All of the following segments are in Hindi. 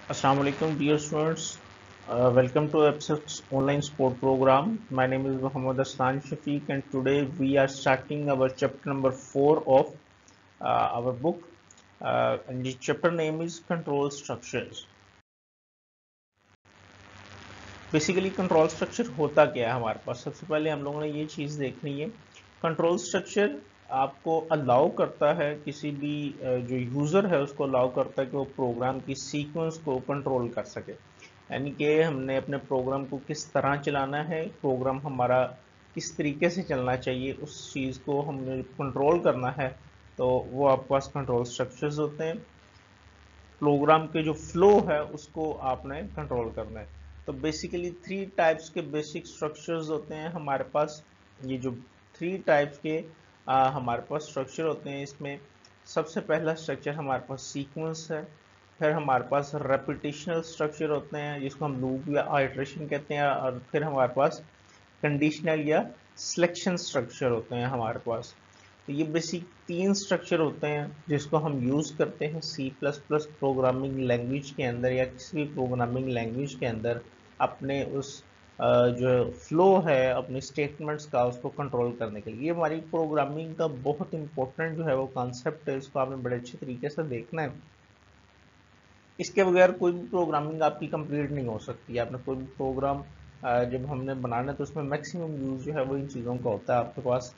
Assalamu alaikum, dear students. Welcome to Epson's online sport program. My name is Muhammad Aslan Shafiq, and today we are starting our chapter number 4 of our book. And the chapter name is Control Structures. Basically control structure होता क्या है हमारे पास। सबसे पहले हम लोगों ने ये चीज़ देखनी है। कंट्रोल स्ट्रक्चर आपको अलाउ करता है, किसी भी जो यूज़र है उसको अलाउ करता है कि वो प्रोग्राम की सीक्वेंस को कंट्रोल कर सके। यानी कि हमने अपने प्रोग्राम को किस तरह चलाना है, प्रोग्राम हमारा किस तरीके से चलना चाहिए, उस चीज़ को हमने कंट्रोल करना है। तो वो आपके पास कंट्रोल स्ट्रक्चर्स होते हैं। प्रोग्राम के जो फ्लो है उसको आपने कंट्रोल करना है। तो बेसिकली थ्री टाइप्स के बेसिक स्ट्रक्चर्स होते हैं हमारे पास। ये जो थ्री टाइप्स के हमारे पास स्ट्रक्चर होते हैं, इसमें सबसे पहला स्ट्रक्चर हमारे पास सीक्वेंस है। फिर हमारे पास रेपिटेशनल स्ट्रक्चर होते हैं जिसको हम लूप या आइटरेशन कहते हैं, और फिर हमारे पास कंडीशनल या सिलेक्शन स्ट्रक्चर होते हैं हमारे पास। तो ये बेसिक तीन स्ट्रक्चर होते हैं जिसको हम यूज़ करते हैं C plus plus programming language के अंदर या किसी भी प्रोग्रामिंग लैंग्वेज के अंदर अपने उस जो फ्लो है अपने स्टेटमेंट्स का उसको कंट्रोल करने के लिए। ये हमारी प्रोग्रामिंग का बहुत इंपॉर्टेंट जो है वो कॉन्सेप्ट है, इसको आपने बड़े अच्छे तरीके से देखना है। इसके बगैर कोई भी प्रोग्रामिंग आपकी कंप्लीट नहीं हो सकती। आपने कोई भी प्रोग्राम जब हमने बनाना है तो उसमें मैक्सिमम यूज जो है वो इन चीज़ों का होता है आपके पास।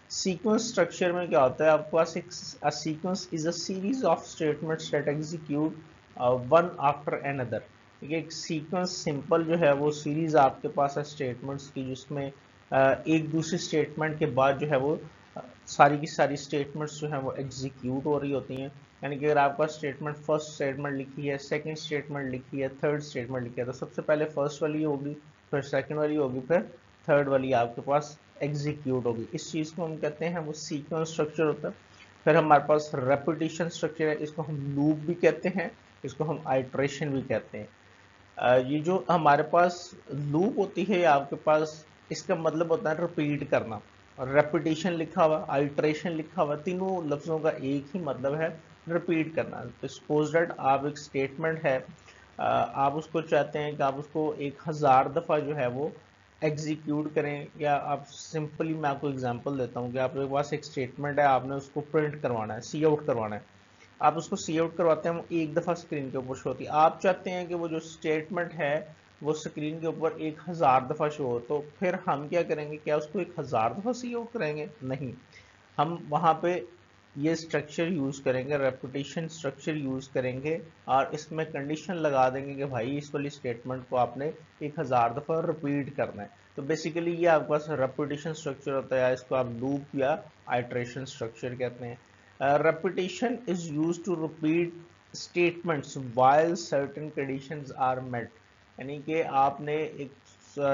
सीक्वेंस स्ट्रक्चर में क्या होता है, आपके पास एक sequence is a series of statements that execute one after another. ठीक है, एक सीक्वेंस सिंपल जो है वो सीरीज आपके पास है स्टेटमेंट्स की, जिसमें एक दूसरे स्टेटमेंट के बाद जो है वो सारी की सारी स्टेटमेंट्स जो है वो एग्जीक्यूट हो रही होती हैं। यानी कि अगर आपका स्टेटमेंट फर्स्ट स्टेटमेंट लिखी है, सेकंड स्टेटमेंट लिखी है, थर्ड स्टेटमेंट लिखी है, तो सबसे पहले फर्स्ट वाली होगी, फिर सेकंड वाली होगी, फिर थर्ड वाली आपके पास एग्जीक्यूट होगी। इस चीज़ को हम कहते हैं वो सीक्वेंस स्ट्रक्चर होता है। फिर हमारे पास रेपिटेशन स्ट्रक्चर है, इसको हम लूप भी कहते हैं, इसको हम आइट्रेशन भी कहते हैं। ये जो हमारे पास लूप होती है आपके पास, इसका मतलब होता है रिपीट करना। और रेपिटेशन लिखा हुआ, आइट्रेशन लिखा हुआ, तीनों लफ्ज़ों का एक ही मतलब है, रिपीट करना। तो सपोज दैट आप एक स्टेटमेंट है, आप उसको चाहते हैं कि आप उसको 1000 दफ़ा जो है वो एग्जीक्यूट करें, या आप सिंपली, मैं आपको एग्जांपल देता हूँ कि आपके पास एक स्टेटमेंट है, आपने उसको प्रिंट करवाना है, सी आउट करवाना है। आप उसको सी आउट करवाते हैं, वो एक दफ़ा स्क्रीन के ऊपर शो होती है। आप चाहते हैं कि वो जो स्टेटमेंट है वो स्क्रीन के ऊपर 1000 दफ़ा शो हो, तो फिर हम क्या करेंगे, क्या उसको 1000 दफ़ा सी आउट करेंगे? नहीं, हम वहाँ पे ये स्ट्रक्चर यूज़ करेंगे, रेपुटेशन स्ट्रक्चर यूज़ करेंगे, और इसमें कंडीशन लगा देंगे कि भाई इस वाली स्टेटमेंट को आपने 1000 दफ़ा रिपीट करना है। तो बेसिकली ये आपके पास रेपुटेशन स्ट्रक्चर होता है, इसको आप लूप या आइट्रेशन स्ट्रक्चर कहते हैं। Repetition is used to repeat statements while certain conditions are met। यानी कि आपने एक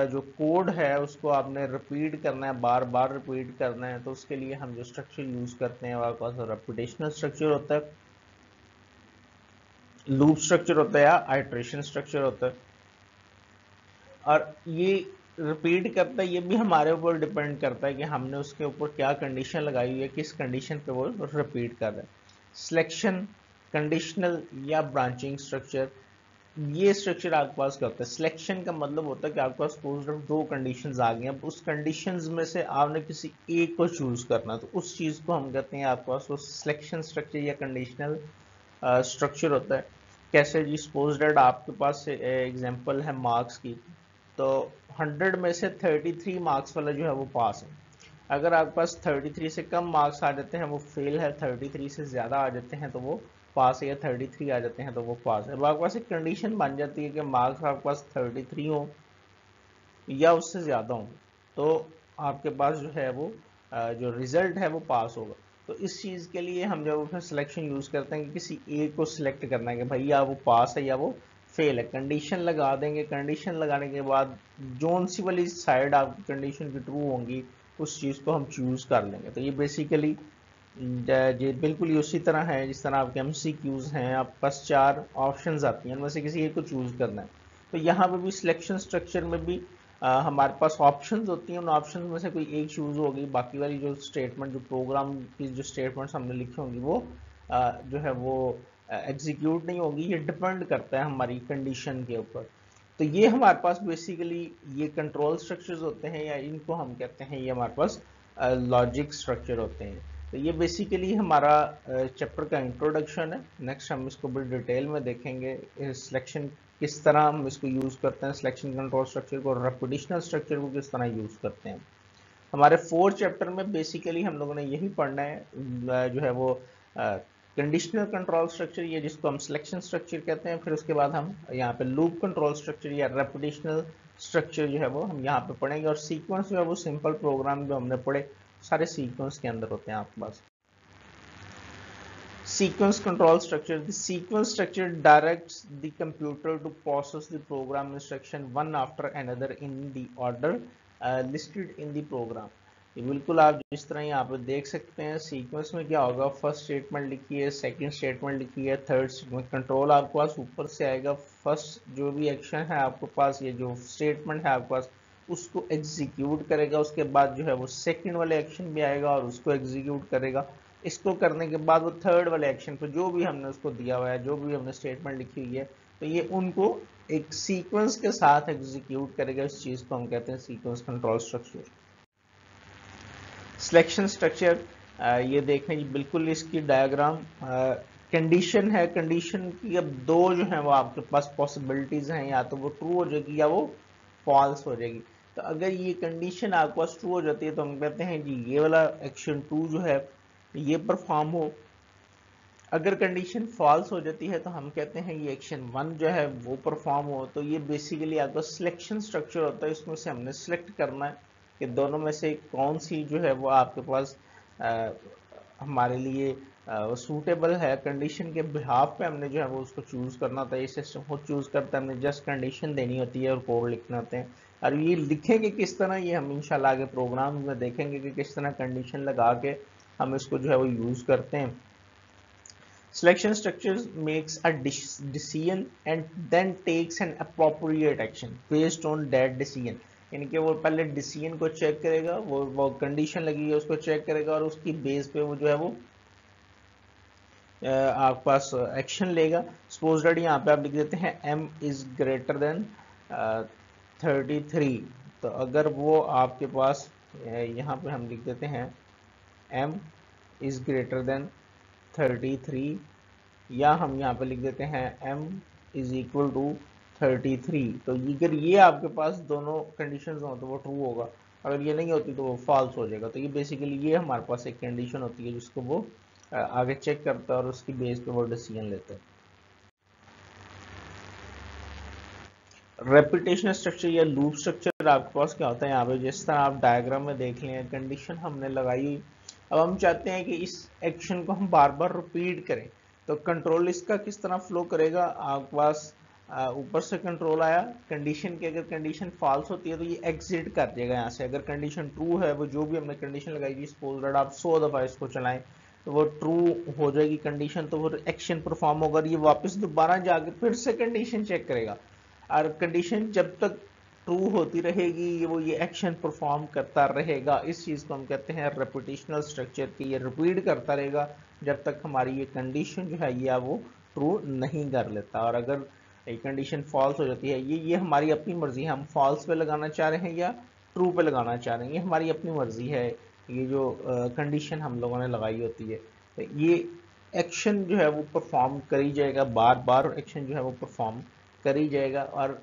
जो कोड है उसको आपने रिपीट करना है, बार बार रिपीट करना है, तो उसके लिए हम जो स्ट्रक्चर यूज करते हैं हमारे पास रेपुटेशनल स्ट्रक्चर होता है, लूप स्ट्रक्चर होता है, या आइट्रेशन स्ट्रक्चर होता है। और ये रिपीट करता है, ये भी हमारे ऊपर डिपेंड करता है कि हमने उसके ऊपर क्या कंडीशन लगाई हुई है, किस कंडीशन पे वो रिपीट कर रहा है। सिलेक्शन, कंडीशनल या ब्रांचिंग स्ट्रक्चर, ये स्ट्रक्चर आपके पास क्या होता है। सिलेक्शन का मतलब होता है कि आपके पास दो कंडीशंस आ गई, अब उस कंडीशंस में से आपने किसी एक को चूज करना, तो उस चीज को हम कहते हैं आपके पास वो सिलेक्शन स्ट्रक्चर या कंडीशनल स्ट्रक्चर होता है। कैसे जी, सपोज दैट आपके पास एग्जांपल है मार्क्स की, तो 100 में से 33 मार्क्स वाला जो है वो पास है। अगर आपके पास 33 से कम मार्क्स आ जाते हैं वो फेल है, 33 से ज़्यादा आ जाते हैं तो वो पास है, या 33 आ जाते हैं तो वो पास है। अब आपके पास एक कंडीशन बन जाती है कि मार्क्स आपके पास 33 हो या उससे ज़्यादा हो, तो आपके पास जो है वो जो रिजल्ट है वो पास होगा। तो इस चीज़ के लिए हम जब उसमें सिलेक्शन यूज़ करते हैं कि किसी एक को सिलेक्ट करना है कि भाई या वो पास है या वो फेल है, कंडीशन लगा देंगे। कंडीशन लगाने के बाद जोन सी वाली साइड आपकी कंडीशन की ट्रू होंगी, उस चीज़ को हम चूज़ कर लेंगे। तो ये बेसिकली जी बिल्कुल ही उसी तरह है जिस तरह आपके MCQs हैं, आपके पास 4 ऑप्शंस आती हैं, उनमें से किसी एक को चूज़ करना है। तो यहाँ पे भी सिलेक्शन स्ट्रक्चर में भी हमारे पास ऑप्शंस होती हैं, उन ऑप्शंस में से कोई एक चूज़ होगी, बाकी वाली जो स्टेटमेंट, जो प्रोग्राम की जो स्टेटमेंट्स हमने लिखी होंगी वो जो है वो एग्जीक्यूट नहीं होगी, ये डिपेंड करता है हमारी कंडीशन के ऊपर। तो ये हमारे पास बेसिकली ये कंट्रोल स्ट्रक्चर्स होते हैं, या इनको हम कहते हैं ये हमारे पास लॉजिक स्ट्रक्चर होते हैं। तो ये बेसिकली हमारा चैप्टर का इंट्रोडक्शन है। नेक्स्ट हम इसको बड़ी डिटेल में देखेंगे, सिलेक्शन किस तरह हम इसको यूज करते हैं, सिलेक्शन कंट्रोल स्ट्रक्चर को, रेपिटेशनल स्ट्रक्चर को किस तरह यूज करते हैं। हमारे 4th चैप्टर में बेसिकली हम लोगों ने यही पढ़ना है, जो है वो कंडीशनल कंट्रोल स्ट्रक्चर, ये जिसको हम सिलेक्शन स्ट्रक्चर कहते हैं। फिर उसके बाद हम यहाँ पे लूप कंट्रोल स्ट्रक्चर या रेपिटेशनल स्ट्रक्चर जो है वो हम यहाँ पे पढ़ेंगे। और सीक्वेंस जो है वो सिंपल प्रोग्राम जो हमने पढ़े सारे सीक्वेंस के अंदर होते हैं आपके पास। Sequence control structure. The sequence structure directs the computer to process the program instruction one after another in the order listed in the program. ये बिल्कुल आप जिस तरह यहाँ पे देख सकते हैं, सीक्वेंस में क्या होगा, फर्स्ट स्टेटमेंट लिखी है, सेकंड स्टेटमेंट लिखी है, थर्ड स्टेटमेंट, कंट्रोल आपके पास ऊपर से आएगा। फर्स्ट जो भी एक्शन है आपके पास, ये जो स्टेटमेंट है आपके पास, उसको एग्जीक्यूट करेगा। उसके बाद जो है वो सेकंड वाले एक्शन भी आएगा और उसको एग्जीक्यूट करेगा। इसको करने के बाद वो थर्ड वाले एक्शन पर जो भी हमने उसको दिया हुआ है, जो भी हमने स्टेटमेंट लिखी हुई है, तो ये उनको एक सीक्वेंस के साथ एग्जीक्यूट करेगा। इस चीज को हम कहते हैं sequence control structure. Selection structure, ये देखें जी, बिल्कुल इसकी डायग्राम कंडीशन है। कंडीशन की अब दो जो है वो आपके पास पॉसिबिलिटीज हैं, या तो वो ट्रू हो जाएगी या वो फॉल्स हो जाएगी। तो अगर ये कंडीशन आपके पास ट्रू हो जाती है तो हम कहते हैं जी ये वाला एक्शन 2 जो है ये परफॉर्म हो। अगर कंडीशन फॉल्स हो जाती है तो हम कहते हैं ये एक्शन 1 जो है वो परफॉर्म हो। तो ये बेसिकली आपका सिलेक्शन स्ट्रक्चर होता है। इसमें से हमने सिलेक्ट करना है कि दोनों में से कौन सी जो है वो आपके पास हमारे लिए सूटेबल है। कंडीशन के बिहाफ पे हमने जो है वो उसको चूज करना होता है। ये सिस्टम खुद चूज करता है, हमने जस्ट कंडीशन देनी होती है और कोड लिखने होते हैं। और ये लिखेंगे किस तरह, ये हम इंशाल्लाह आगे प्रोग्राम में देखेंगे कि किस तरह कंडीशन लगा के हम इसको जो है वो यूज करते हैं। Selection structure makes a decision and then takes an appropriate action based on that decision. यानी कि वो पहले डिसीजन को चेक करेगा, वो कंडीशन लगी है उसको चेक करेगा और उसकी बेस पे वो जो है वो आपके पास एक्शन लेगा। सपोज दैट यहाँ पे आप लिख देते हैं m इज ग्रेटर देन 33। तो अगर वो आपके पास यहाँ पे हम लिख देते हैं m इज ग्रेटर देन 33, या हम यहाँ पे लिख देते हैं m इज इक्वल टू 33। तो अगर ये आपके पास दोनों कंडीशंस हो तो वो ट्रू होगा, अगर ये नहीं होती तो वो फॉल्स हो जाएगा। तो ये बेसिकली ये हमारे पास एक कंडीशन होती है जिसको वो आगे चेक करता है और उसकी बेस पे वो डिसीजन लेता है। रेपिटेशन स्ट्रक्चर या लूप स्ट्रक्चर आपके पास क्या होता है, यहाँ पे जिस तरह आप डायग्राम में देख लें, कंडीशन हमने लगाई। अब हम चाहते हैं कि इस एक्शन को हम बार बार रिपीट करें। तो कंट्रोल इसका किस तरह फ्लो करेगा, आपके पास ऊपर से कंट्रोल आया कंडीशन की, अगर कंडीशन फॉल्स होती है तो ये एग्जिट कर देगा यहाँ से। अगर कंडीशन ट्रू है, वो जो भी हमने कंडीशन लगाई थी, सपोज दैट आप 100 दफा इसको चलाएं तो वो ट्रू हो जाएगी कंडीशन, तो वो एक्शन परफॉर्म होगा। ये वापस दोबारा जाकर फिर से कंडीशन चेक करेगा और कंडीशन जब तक ट्रू होती रहेगी वो ये एक्शन परफॉर्म करता रहेगा। इस चीज को हम कहते हैं रेपिटेशनल स्ट्रक्चर की, ये रिपीट करता रहेगा जब तक हमारी ये कंडीशन जो है या वो ट्रू नहीं कर लेता। और अगर ये कंडीशन फॉल्स हो जाती है, ये हमारी अपनी मर्जी है, हम फॉल्स पे लगाना चाह रहे हैं या ट्रू पे लगाना चाह रहे हैं, ये हमारी अपनी मर्जी है। ये जो कंडीशन हम लोगों ने लगाई होती है, तो ये एक्शन जो है वो परफॉर्म करी जाएगा, बार बार एक्शन जो है वो परफॉर्म करी जाएगा। और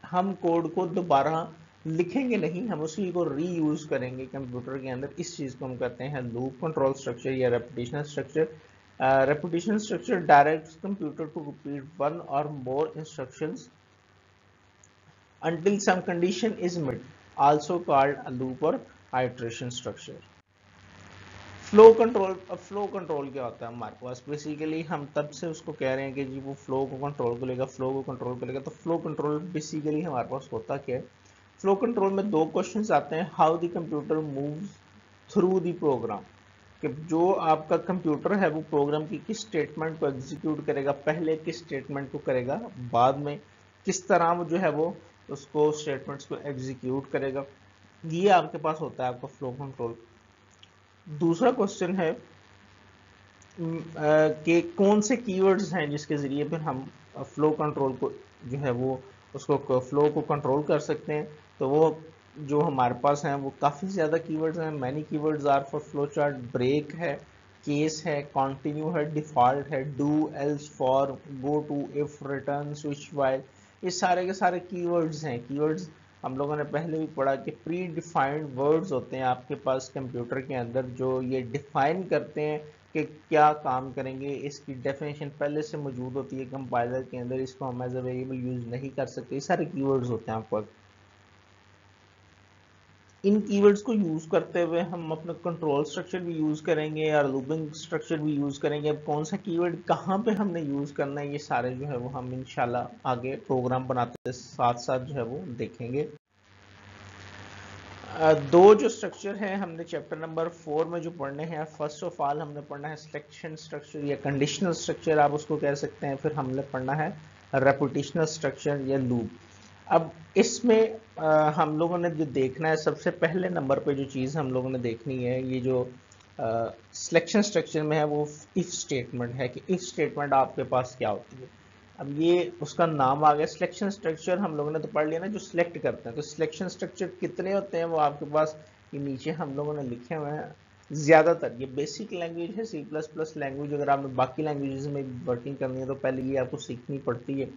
हम कोड को दोबारा लिखेंगे नहीं, हम उसी को रीयूज करेंगे कंप्यूटर के अंदर। इस चीज को हम कहते हैं लूप कंट्रोल स्ट्रक्चर या repetitional structure. Repetitional structure directs computer to repeat one और more instructions until some condition is met, also called a loop or iteration structure. Flow control, अब फ्लो कंट्रोल क्या होता है हमारे पास, बेसिकली हम तब से उसको कह रहे हैं कि जी वो फ्लो को कंट्रोल करेगा, फ्लो को कंट्रोल करेगा। तो फ्लो कंट्रोल बेसिकली हमारे पास होता क्या है। फ्लो कंट्रोल में दो क्वेश्चंस आते हैं, how the computer moves through the program, कि जो आपका कंप्यूटर है वो प्रोग्राम की किस स्टेटमेंट को एग्जीक्यूट करेगा, पहले किस स्टेटमेंट को करेगा, बाद में किस तरह वो जो है वो उसको स्टेटमेंट्स को एग्जीक्यूट करेगा। ये आपके पास होता है आपका फ्लो कंट्रोल। दूसरा क्वेश्चन है कि कौन से कीवर्ड्स हैं जिसके ज़रिए फिर हम फ्लो कंट्रोल को जो है वो उसको फ्लो को कंट्रोल कर सकते हैं। तो वो जो हमारे पास हैं वो काफ़ी ज़्यादा कीवर्ड्स हैं। Many keywords are for flow chart. Break है, केस है, कंटिन्यू है, डिफ़ॉल्ट है, do, else, for, go to, if, return, switch, while, ये सारे के सारे कीवर्ड्स हैं। कीवर्ड्स हम लोगों ने पहले भी पढ़ा कि प्री डिफाइंड वर्ड्स होते हैं आपके पास कंप्यूटर के अंदर, जो ये डिफाइन करते हैं कि क्या काम करेंगे। इसकी डेफिनेशन पहले से मौजूद होती है कंपाइलर के अंदर, इसको हम एज अ वेरिएबल यूज नहीं कर सकते। ये सारे कीवर्ड्स होते हैं आपको। इन कीवर्ड्स को यूज करते हुए हम अपना कंट्रोल स्ट्रक्चर भी यूज करेंगे और लूपिंग स्ट्रक्चर भी यूज करेंगे। अब कौन सा कीवर्ड कहाँ पे हमने यूज करना है, ये सारे जो है वो हम इंशाल्लाह आगे प्रोग्राम बनाते साथ साथ जो है वो देखेंगे। दो जो स्ट्रक्चर हैं हमने चैप्टर नंबर 4 में जो पढ़ने हैं, फर्स्ट ऑफ ऑल हमने पढ़ना है सिलेक्शन स्ट्रक्चर या कंडीशनल स्ट्रक्चर आप उसको कह सकते हैं। फिर हमने पढ़ना है रेपुटेशनल स्ट्रक्चर या लूप। अब इसमें हम लोगों ने जो देखना है, सबसे पहले नंबर पे जो चीज़ हम लोगों ने देखनी है, ये जो सिलेक्शन स्ट्रक्चर में है वो इफ स्टेटमेंट है कि इफ स्टेटमेंट आपके पास क्या होती है। अब ये उसका नाम आ गया सिलेक्शन स्ट्रक्चर। हम लोगों ने तो पढ़ लिया ना जो सिलेक्ट करते हैं। तो सिलेक्शन स्ट्रक्चर कितने होते हैं वो आपके पास ये नीचे हम लोगों ने लिखे हुए हैं। ज़्यादातर ये बेसिक लैंग्वेज है सी प्लस प्लस लैंग्वेज। अगर आपने बाकी लैंग्वेजेस में वर्किंग करनी है तो पहले ये आपको सीखनी पड़ती है।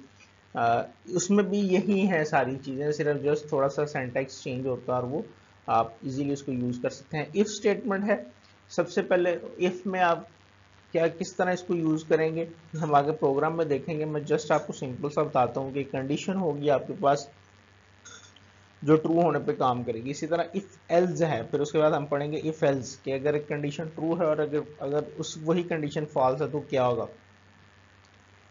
उसमें भी यही है सारी चीज़ें, सिर्फ जस्ट थोड़ा सा सेंटेक्स चेंज होता है और वो आप इजीली उसको यूज़ कर सकते हैं। इफ़ स्टेटमेंट है सबसे पहले। इफ़ में आप क्या किस तरह इसको यूज़ करेंगे हम आगे प्रोग्राम में देखेंगे। मैं जस्ट आपको सिंपल सा बताता हूँ कि कंडीशन होगी आपके पास जो ट्रू होने पे काम करेगी। इसी तरह इफ एल्स है, फिर उसके बाद हम पढ़ेंगे इफ एल्स कि अगर एक कंडीशन ट्रू है और अगर अगर उस वही कंडीशन फॉल्स है तो क्या होगा।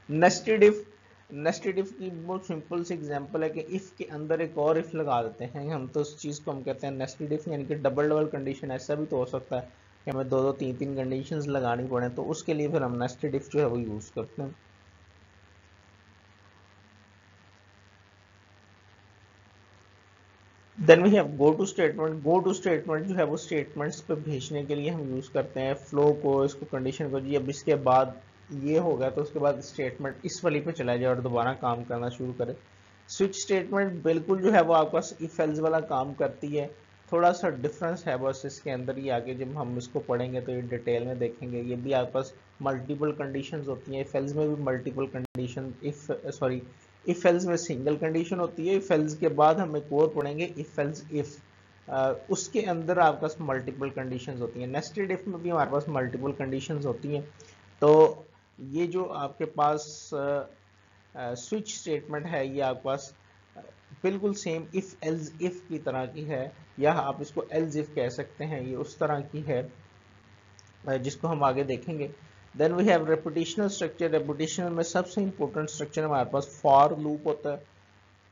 नेस्टेड इफ, नेस्टेड इफ की बहुत सिंपल सी एग्जांपल है कि इफ के अंदर एक और इफ लगा देते हैं हम, तो उस चीज़ को हम कहते हैं नेस्टेड इफ, यानी कि डबल डबल कंडीशन। ऐसा भी तो हो सकता है कि हमें दो दो तीन तीन कंडीशंस लगानी पड़े, तो उसके लिए फिर हम नेस्टेड इफ जो है वो यूज़ करते हैं। Then we have go to statement. Go to statement जो है वो स्टेटमेंट्स पे भेजने के लिए हम यूज़ करते हैं फ्लो को, इसको कंडीशन को। जी अब इसके बाद ये होगा तो उसके बाद स्टेटमेंट इस वाली पे चला जाए और दोबारा काम करना शुरू करे। स्विच स्टेटमेंट बिल्कुल जो है वो आपका इफ एल्स वाला काम करती है। थोड़ा सा डिफरेंस है बस इसके अंदर ही। आगे जब हम इसको पढ़ेंगे तो ये डिटेल में देखेंगे। ये भी आपके पास मल्टीपल कंडीशंस होती हैं। इफ एल्स में भी multiple condition, if sorry if else में सिंगल कंडीशन होती है। इफ एल्स के बाद हम एक और पढ़ेंगे इफ एल्स इफ, उसके अंदर आपके पास मल्टीपल कंडीशंस होती हैं। नेस्टेड इफ में भी हमारे पास मल्टीपल कंडीशंस होती हैं। तो ये जो आपके पास स्विच स्टेटमेंट है ये आपके पास बिल्कुल सेम इफ एल्स इफ की तरह की है, या आप इसको एल्स इफ कह सकते हैं। ये उस तरह की है जिसको हम आगे देखेंगे। Then we have reputational structure. Reputational में सबसे इंपॉर्टेंट स्ट्रक्चर हमारे पास फॉर लूप होता है।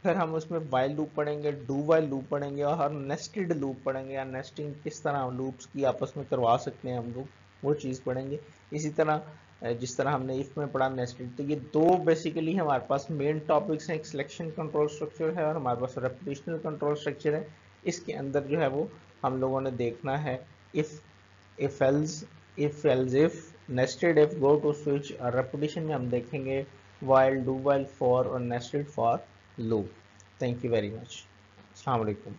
फिर हम उसमें वाइल लूप पढ़ेंगे, डू वाइल लूप पढ़ेंगे और हम नेस्टेड लूप पढ़ेंगे, या नेस्टिंग किस तरह लूप्स की आपस में करवा सकते हैं हम लोग, वो चीज़ पढ़ेंगे। इसी तरह जिस तरह हमने इफ में पढ़ा नेस्टेड। तो ये दो बेसिकली हमारे पास मेन टॉपिक्स हैं। एक सिलेक्शन कंट्रोल स्ट्रक्चर है और हमारे पास रेपुटेशनल कंट्रोल स्ट्रक्चर है। इसके अंदर जो है वो हम लोगों ने देखना है if, if else, if else if, nested if, go to switch. और रेपुटेशन में हम देखेंगे वाइल, डू वाइल, फॉर और nested for loop. Thank you very much. Assalamu alaikum.